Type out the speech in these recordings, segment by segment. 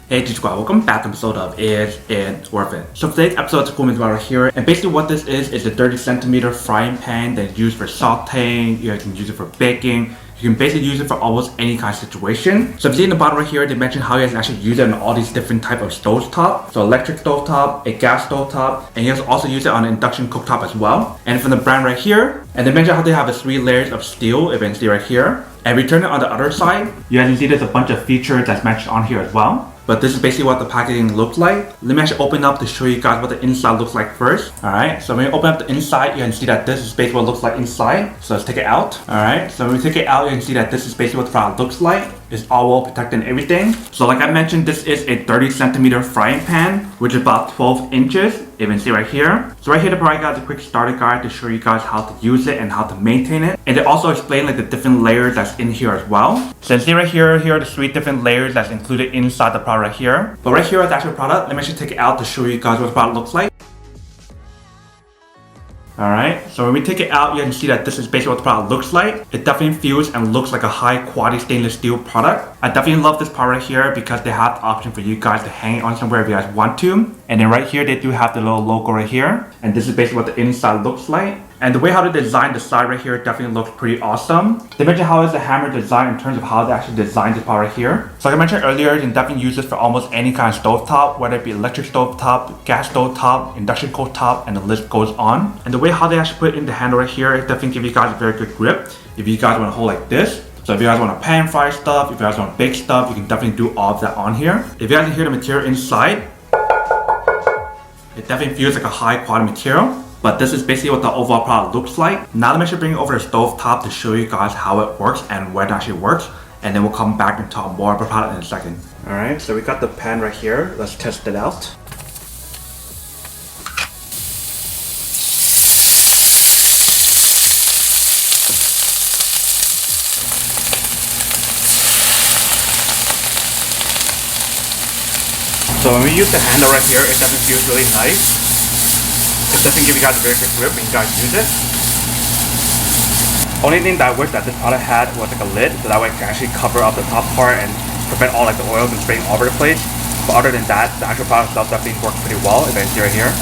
Hey G Squad, welcome back to an episode of Is It Worth It? So today's episode is going to be right here, and basically what this is a 30cm frying pan that's used for sauteing. You can use it for baking. You can basically use it for almost any kind of situation. So if you see in the bottom right here, they mention how you guys can actually use it on all these different type of stovetop. So electric stovetop, a gas stovetop, and you can also use it on an induction cooktop as well. And from the brand right here, and they mention how they have the 3 layers of steel, if you can see right here. And if you turn it on the other side, you guys can see there's a bunch of features that's mentioned on here as well. But this is basically what the packaging looks like. Let me actually open up to show you guys what the inside looks like first. Alright, so when you open up the inside, you can see that this is basically what it looks like inside. So let's take it out. Alright, so when we take it out, you can see that this is basically what the product looks like. It's all well protected and everything. So like I mentioned, this is a 30cm frying pan, which is about 12 inches. You can see right here. So right here, they provide guys a quick starter guide to show you guys how to use it and how to maintain it. And they also explain like the different layers that's in here as well. So you can see right here are the 3 different layers that's included inside the product right here. But right here is the actual product. Let me actually take it out to show you guys what the product looks like. Alright, so when we take it out, you can see that this is basically what the product looks like. It definitely feels and looks like a high quality stainless steel product. I definitely love this part right here because they have the option for you guys to hang it on somewhere if you guys want to. And then right here, they do have the little logo right here. And this is basically what the inside looks like. And the way how they designed the side right here definitely looks pretty awesome. They mentioned how is the hammer designed in terms of how they actually designed this part right here. So like I mentioned earlier, you can definitely use this for almost any kind of stovetop, whether it be electric stovetop, gas stovetop, induction cooktop, and the list goes on. And the way how they actually put it in the handle right here, it definitely gives you guys a very good grip. If you guys want to hold like this. So if you guys want to pan fry stuff, if you guys want to bake stuff, you can definitely do all of that on here. If you guys can hear the material inside, it definitely feels like a high quality material. But this is basically what the overall product looks like. Now let me actually bring it over to the stove top to show you guys how it works and where it actually works. And then we'll come back and talk more about the product in a second. Alright, so we got the pan right here. Let's test it out. So when we use the handle right here, it definitely feels really nice. It doesn't give you guys a very good grip when you guys use it. Only thing that I wish that this product had was like a lid, so that way it can actually cover up the top part and prevent all like the oil from spraying all over the place. But other than that, the actual product itself definitely works pretty well, if you can see right here.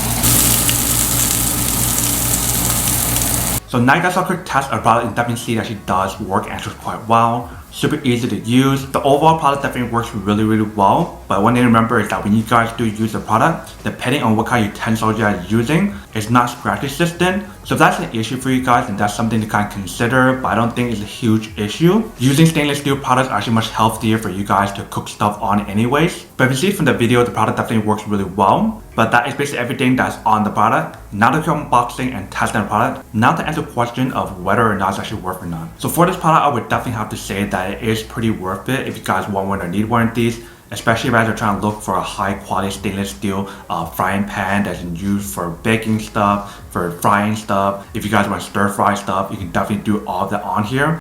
So now you guys saw a quick test of the product and definitely see that she does work and actually quite well. Super easy to use. The overall product definitely works really well. But one thing to remember is that when you guys do use the product, depending on what kind of utensils you guys are using, it's not scratch resistant. So if that's an issue for you guys, then that's something to kind of consider, but I don't think it's a huge issue. Using stainless steel products are actually much healthier for you guys to cook stuff on anyways. But if you see from the video, the product definitely works really well. But that is basically everything that's on the product. Now to unboxing and testing the product. Now to answer the question of whether or not it's actually worth it or not. So for this product, I would definitely have to say that it is pretty worth it if you guys want one or need one of these. Especially if you guys are trying to look for a high quality stainless steel frying pan that's used for baking stuff, for frying stuff. If you guys want to stir fry stuff, you can definitely do all of that on here.